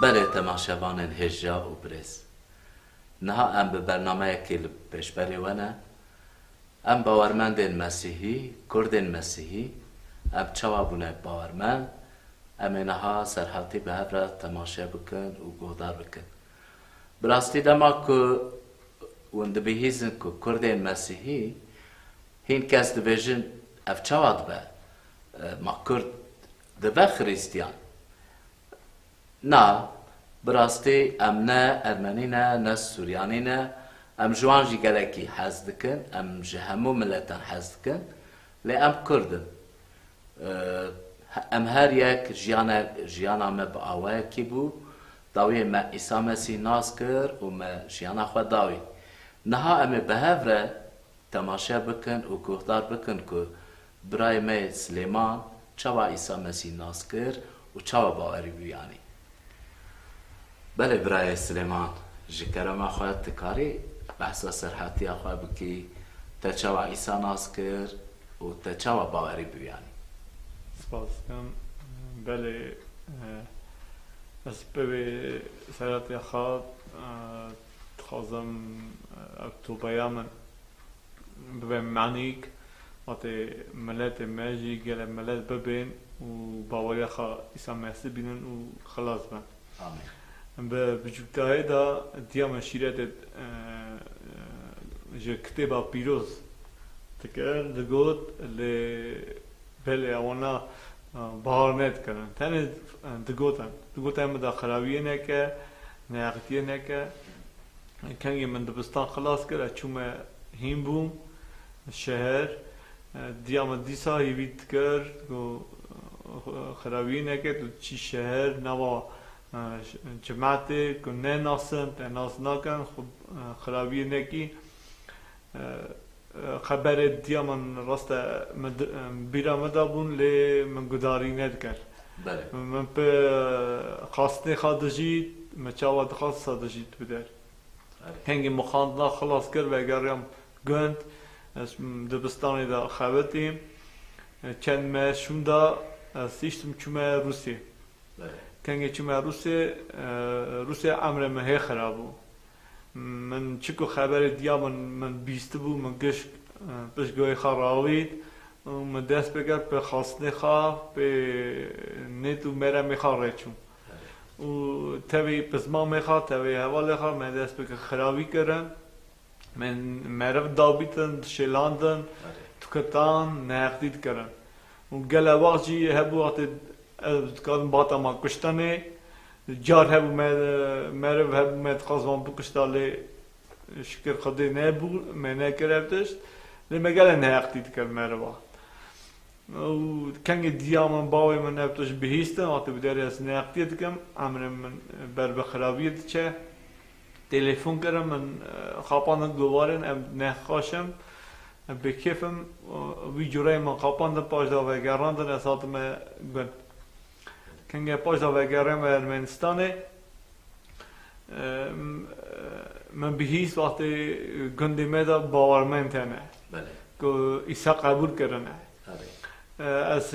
بله تماشاوان هجا و برز نها ام به برنامه که پیشبری ونه ام باورمند مسیحی کردین مسیحی ام چوابونه باورمند ام نها سرحاتی به هفره تماشا بکن و گودار بکن براستی دما که وند بهیزن که کردین مسیحی هین کس دویژن اف چواد به ما کرد دوه خریستیان نه براستی ام نه ارمنی نه سوریانی نه ام جوان جی گلکی حز دکن ام جهمو ملتان حز دکن لی ام کردن ام هر یک جیانا ما با آوه کی بو داوی ما عیسی مسیح ناز کر و ما جیانا خود داوی نها ام به هفره تماشا بکن و گهدار بکن که برای ما سلیمان چوا عیسی مسیح ناز کر و چوا باوری بیانی بله برای سلیمان جکر ما خواهد تکاری بحثا سرحاتی خواهد بکی تا چوا عیسی ناز کر و تا چوا باوری بیانی سپاس کم بله از به سرحاتی خواهد خوازم اکتوبایا من به معنیک وقتی ملت ماجی گل ملت ببین و باوری خواهد عیسی مسیح بینن و خلاص بین آمین بجوتای دا دیام شیرت جو کتابا پیروز تکر دگوت ل بله اوانا بار نت کردن تنه دگوتن مدا خرابیه نکه نعقتیه نکه کنگی من دبستان خلاص کرد چوم هیم بوم شهر دیام دیسا هیوید کرد خرابیه نکه تو چی شهر نوا جماعتی که نه ناسن تا ناس نکن خب خرابی نکی خبر دیام راست بیرا مدابون لی من گداری ندکر من به خواستنی خادجید مچاوات خواست خادجید بدر هنگی مخاندنا خلاص کرد و اگریم گند دبستانی دا خواتیم چند مشون دا سیشتم چوم روسیه کنگه چون روسیه امر مه خرابو من چیکو خبر دیا من بیست بو من گش پشگوی خراوید من دست بگر به خواستنی خواه به نیتو میره میخواه ریچون و تاوی پزما میخواه تاوی حوالی خواه من دست بگر خرابی کردن من مرف دابیتن شلاندن تکتان نهختید کردن و گل واقعی هبو وقتی کادم باتا ما کشتنه جار هبو مرف هبو مد خواستم بکشتاله شکر خدای نبود من نکردش لمگل نهختید کرد مروا و کنگ دیام باوی من نبتوش بهیستم وقتی بداری از نهختید کم امر من بر بخرابیت چه تلفن کردم من خواپاندن گوارن ام نخواشم به کیفم وی جورای من خواپاندن پاش دا و گراندن اساتم گن کنگه پاش دا و گرم ارمنستانه من بهیست وقتی گندی میدا باورمند تنه که ایسا قبول کرنه از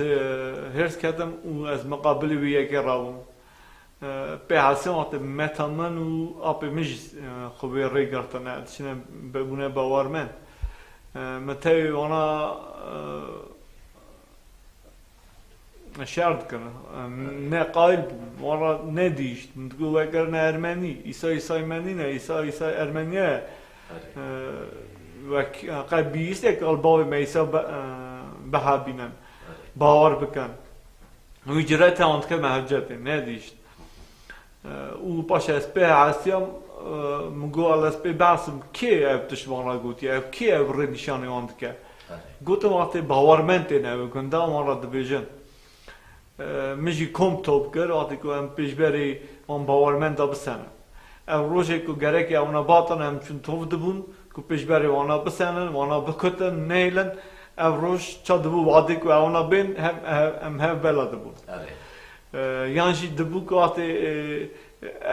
هرس کردم و از مقابلی وی یکی راوم به حسن وقتی متامن و آب مجلس خوبی ری گرتنه چنه بونه باورمند متى وانا شرط کنه نه قایل وانا ندیشت متقول اگر نه ارمنی ایسا ارمنی نه ایسا ارمنیه و قبیست یک الباوی ما ایسا بها بینن باور بکن و اجرات آن که مهجته ندیشت و باشه اسپه هستیم مگو از به بحثم کی ابتش وانا گویی کی ابر نشانه آند که گویم وقتی باورمند نه بکندم وانا دبیجن میشی کم توپ کرد وقتی که ام پیش بری آن باورمند بسنن روزی که گرکی اونا باتن هم چون توپ دبون که پیش بری وانا بسنن وانا بکتن نیلن روز چه دبو وقتی که اونا بین هم بلا دبون یعنی دبو که وقتی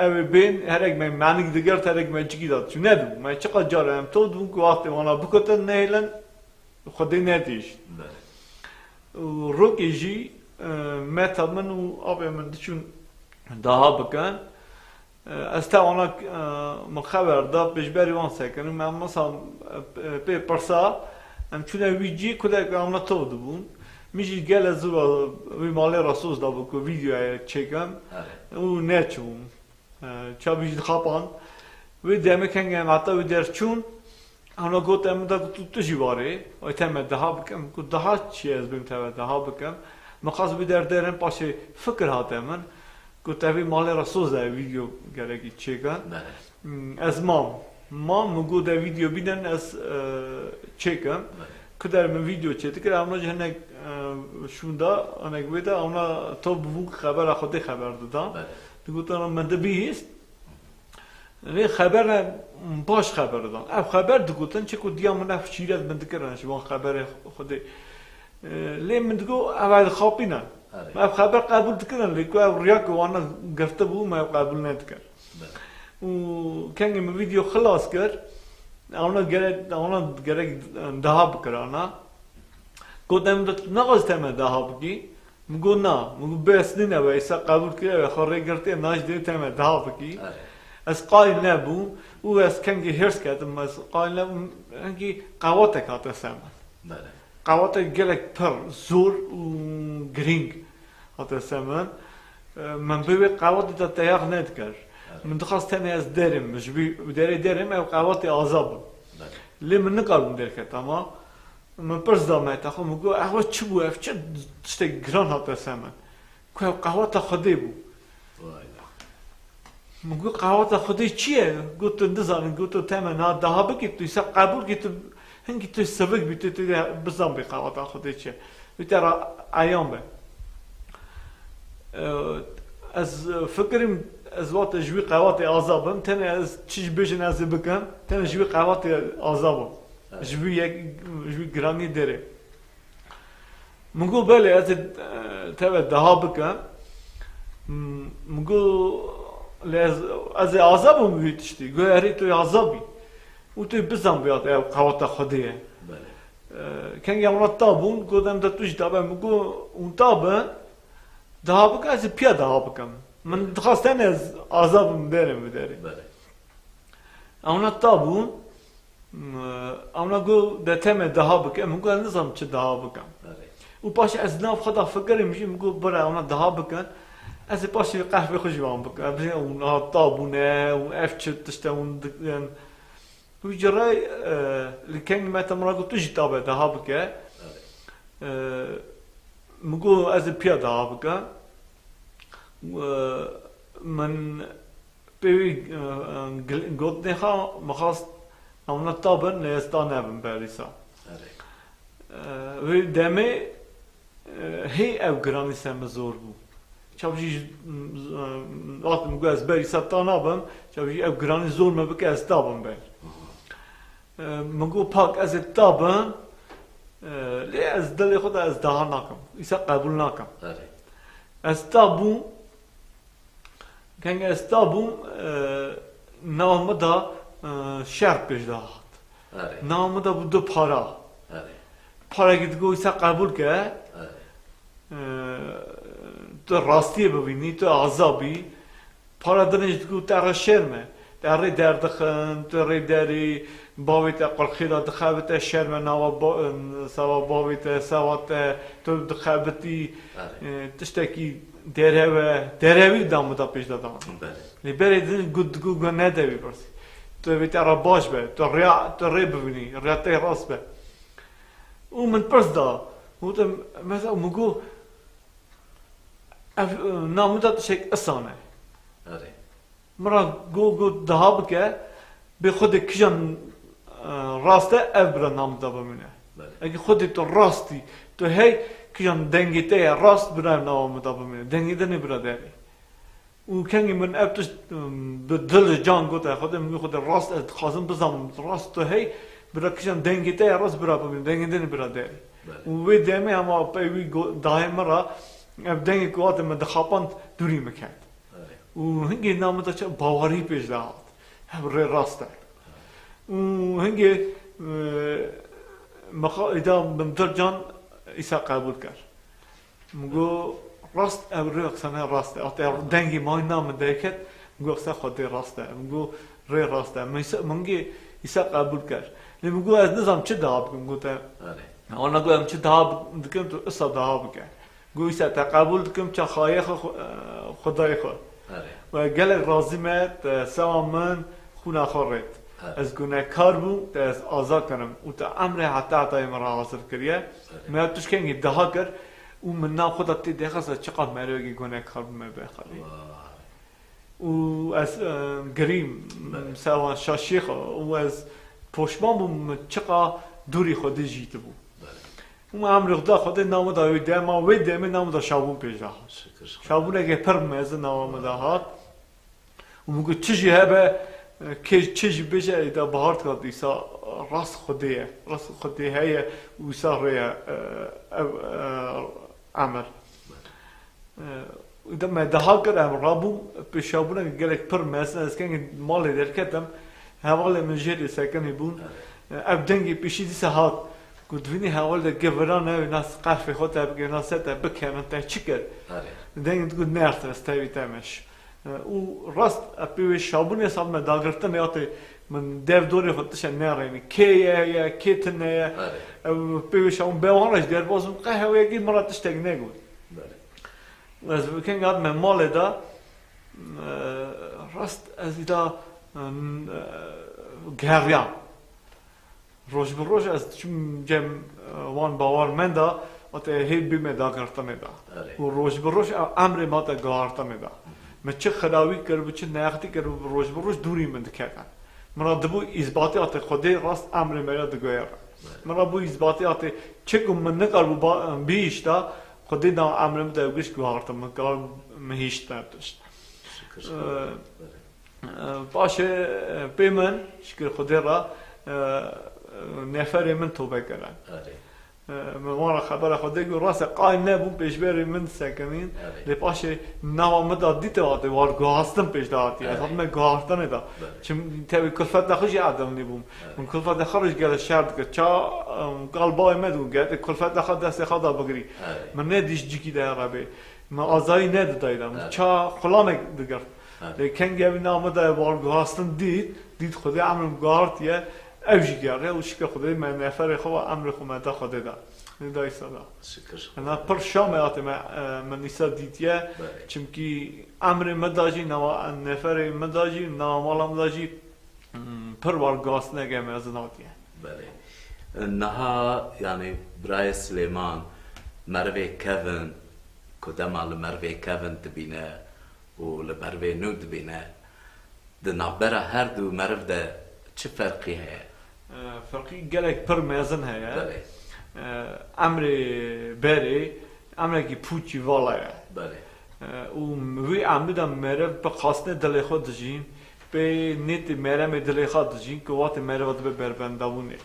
اوه بین هر یک من معنی دیگر هر یک من چیکی داد چون ندم من چقدر جارم تو دون که وقتی وانا بکتن نیلن خودی ندیش روکی جی متى منو أبي من دشون دها بكان استوانا مخبر دا بجبری وان سکنم من مثلا به پرسا ام چونه ویجی کده کاملا تو دبون میشه گل زور وی ماله راسوس دا بکو ویدیو چکم او نچون چا بیش خاپان وی دمی کنگم حتی وی درچون انا گفتم دا تو جواره و تم ده بکم کو ده چی از بیم تو ده بکم مخاص بی درم پاشه فکر هاتم گفت وی مال راسوس دا ویدیو گرگی چکن از مام مگو دا ویدیو بیدن از چکم کدر من ویدیو چیتی که اونا جهنگ شوندا انا گویده اونا تو بو خبر خودی خبر دادم گفت انا من دبیست وی خبر باش خبر دادم اب خبر دگوتن چه کو دیام من شیرت من دکرنش وان خبر خودی لی من دگو اول خوابی نه اب خبر قبول دکرن لی کو ریا کو وانا گفته بو ما قبول ندکر و کنگی من ویدیو خلاص کرد اونا گرگ دهاب کرانا گفتم نقص تمه دهاب کی مگو نه مگو بس نه ویسا قبول کرد خورده کرده ناش دی تمه دهاب کی از قایل نبود او از کنگی هرس کردم از قایل نبود کنگی قوات کات سامن قوات گلک پر زور و گرینگ کات سامن من بیوی قوات تا تیار ندکر من دخواست تنه از درم مش بی درم او قوات آزاب لی من نکارم درکت اما من پرس دامت اخو مگو اخو چی بو اف چه دشته گران هات سامن که او قوات خودی بو مگو قوات خودی چیه؟ گوتو نزانم گوتو تمه نه ده بکی توی سر قبول کی تو هنگی توی سبک بی توی بزن بی قوات خودی چیه؟ بیتر ایام به از فکریم از وقت جوی قوات آزابم تنه از چیش بیشن از بکن تنه جوی قوات آزابم جوی گرانی داره مگو بله از تبع ده بکن مگو از عذابم میتشتی گویی توی عذابی و توی بزن بیاد قوات خودیه کنگی امروز تابون گفتم تا توش تابه مگو اون تابه ده بکن از پیا ده بکن من خواستن از عذابم برم بداری امروز تابون امروز گو دتم ده بکن مگو نظام چه ده بکن و پاش از ناف خدا فکر میشی مگو برای امروز ده بکن از پاشی قهوه خوش وام بکن بزن اون طابونه اون افچه تشته اون دکن و جرای لکنگ متن مرا گفت توجی طابه ده بکن مگو از پیا ده بکن من بیوی گفت نخوا مخواست اون طابه نیستان نبم بریسا و دمه هی او گرانی سم زور بود چابجی وقت میگو از بری سبتان آبم چابجی او گرانی زور مبکه از تابم بر میگو پاک از تابم لی از دل خود از دها نکم ایسا قبول نکم از تابون کنگ از تابون نامه دا شرط پیش دهات نامه دا بود دو پارا گید گو ایسا قبول که تو راستی ببینی تو عذابی پارا دنیش دگو تر شرمه در دخن تو دری باویت قرخیدا دخابت شرم نوا سوا باویت سوات تو دخابتی تشتکی درهوی دامو دا پیش دادم بری دن گو ندوی برسی تو بیت را باش به تو ری ببینی ریاتی راست به او من پرس دا مثلا مگو نامداد شيء أصانه. مرة جو ذهب كه بخود كجان راسته أبرا نامداد بمنه. اگه خودی تو راستی تو هی کجان دنگیته راست برای نامداد بمنه. دنگیده نبرادری. و کنی من ابتش به دل جان گوته خودم میگه خود راست خواستم بزنم راست تو هی برای کجان دنگیته راست برای بمنه. دنگیده نبرادری. و وی دمی اما پیوی دایم مرا اب دنگی کوات من دخابند دوری میکرد. و هنگی نامداد چه باوری پیش داد. هم راسته. و هنگی ایدا من در جان ایسا قبول کرد. مگو راست ابری اقسانه راسته. آتی دنگی مای نام دیکت مگو اصلا خودی راسته مگو ری راسته منگی ایسا قبول کرد لی مگو از نظام چه دعا بکن مگو تا آنا گو هم چه دعا بکن تو اصلا دعا بکن مگو ایسا تا قبول بکن چه خواهی خدای خود و گلک راضی مد سوا من خونه خورد از گونه کار بو تا از آزاد کنم و تا امر حتی مرا حاصل کریه من توش کنگی دعا کرد و من نام خدا تی دخصه چقدر مروگی گونه کار بو بخوایی و از گریم سوا شاشیخ و از پشمان بو چقدر دوری خودی جیت بو و امر خدا خود نام دا ویده ما ویده من نام دا شابون پیش داد شابون اگه پر مزه نام دا هات و مگو چیزی هبه که چیزی بشه ایدا بهارت کرد ایسا راست خودیه راست خودیه هیه و ایسا ریه عمل ایدا مدها کردم رابو به شابون اگه گلک پر مزه از که مالی در کتم حواله من جیری سکنی بون اب دنگی پیشی دیسه هات قلت فيني حاولت جبرانه ناس قارفة خودها بقى ناس هتا بكرة انت تشكر دايما تقول نارت استوي تامش وراست ابي شابوني صار ما داغرتن يعطي من ديف دوري خدتش النار يعني كي يا كيتن يا ابي شابون بيوانش دير بوزم قهوه يجي مرات تشتاق نقول بس كان قاعد من مال ده راست از دا گریان روز به روز از چون جم وان باور من دا ات هیچ بیم داغرتن دا و روز به روز امر ما تا گارتن دا من چه خداوی کرد چه نیاختی کرد روز به روز دوری من دکردن من دبو اثباتی ات خودی راست امر مرا دگویر من دبو اثباتی ات چه کم من نکار بیش دا خودی نا امر من دگوش گارتن من کار مهیش تابش باشه پیمن شکر خودی را نفری من توبه کردن من خبر خودی که راست قایم نبود پیشبری من سکنین لپاشه نوام داد دیت واتی وار گاستم پیش دادی از هم گاستن دا چون تبی کلفت نخوشی آدم نبود من کلفت خارج گل شرط که چا قلبای مدون گرد کلفت خود دست خدا بگری من ندیش جیکی در ربی من آزایی ندادم چا خلامه دگر لیکن گوی نام دا وار گاستن دید خودی عمرم گارتیه اوجی گره و شکر خدای من نفر خو امر خو مدا خدا دا ندای صدا شکر انا پر شامات من نیسا دیتیه چمکی امر مداجی نوا نفر مداجی نوا مالا مداجی پر بار گاس نگم از ناتیه بله نها یعنی برای سلیمان مروی کوین کدام al مروی کوین تبینه و لمروی نود بینه دنابرا هر دو مرو ده چه فرقی هست؟ فرقی گلک پر میزن هست. امری بری امری کی پوچی والای. بله. و وی عمدم مرو به خاصه دل خود دژین به نیت مرم دل خود دژین که وقت مرو به بربنداونه.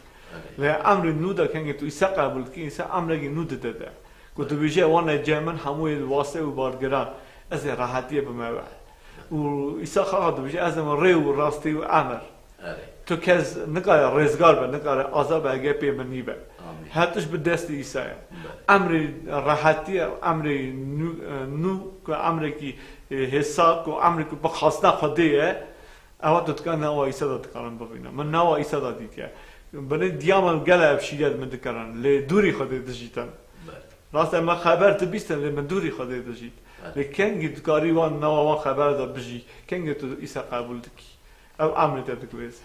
لی امری نودا کنگی تو ایسا قبول کی ایسا امری نود داده. که تو بیشتر وان جمن هموی واسه و بارگران از راحتی به مرو. و ایسا خواهد بیشتر از مری و راستی و امر. تو کس نکار رزگار به نکار آزاد به گپی منی به حتیش به دست ایسای امری راحتی امری نو که امری کی حساب که امری که بخواسته خودیه اوت دکان نوا ایسا داد کارن ببینم من نوا ایسا دادی که بنی دیام گله بشیاد من دکارن لی دوری خودی دشیدن راست ما خبر تبیستن لی من دوری خودی دشید لیکن گید کاری وان نوا وان خبر داد بجی کنگ تو ایسا قبول دکی او امر داد کویز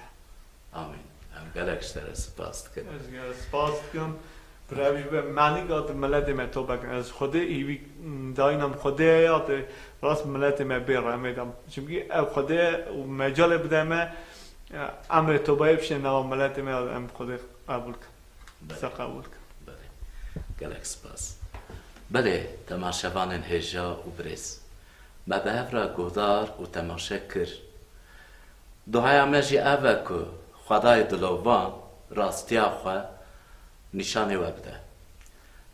آمین ام گلکشتر سپاس کنم سپاس کنم برای به معنی که ملت ما توبه کنم از خدا ایوی داینم خدا یاد راست ملت ما بیرمیدم چونکی خدا و مجال بدم امر توبه بشه نو ملت ما ام خدا قبول کن قبول کن بله گلک سپاس بله تماشاوان هجا و برز ما به هفرا گودار و تماشا کر دعای مجی اوه که خدای دلوان راستی آخوا نشانه وبده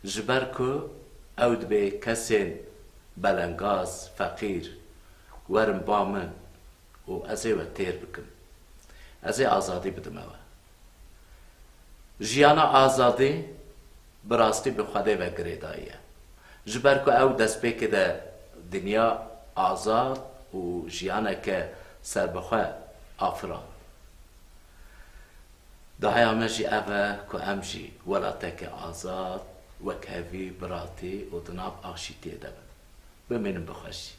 جبر که اود به کسی بلنگاز فقیر ورم با من و ازی و تیر بکن ازی آزادی بدم اوه جیانا آزادی براستی به خدای و گریداییه جبر که او دست بکده دنیا آزاد و جیانك سر بخوا آفران دعايا مجي أبا كو أمجي ولا تك آزاد وكهفي براتي ودناب آشي تيدب بمن بخشي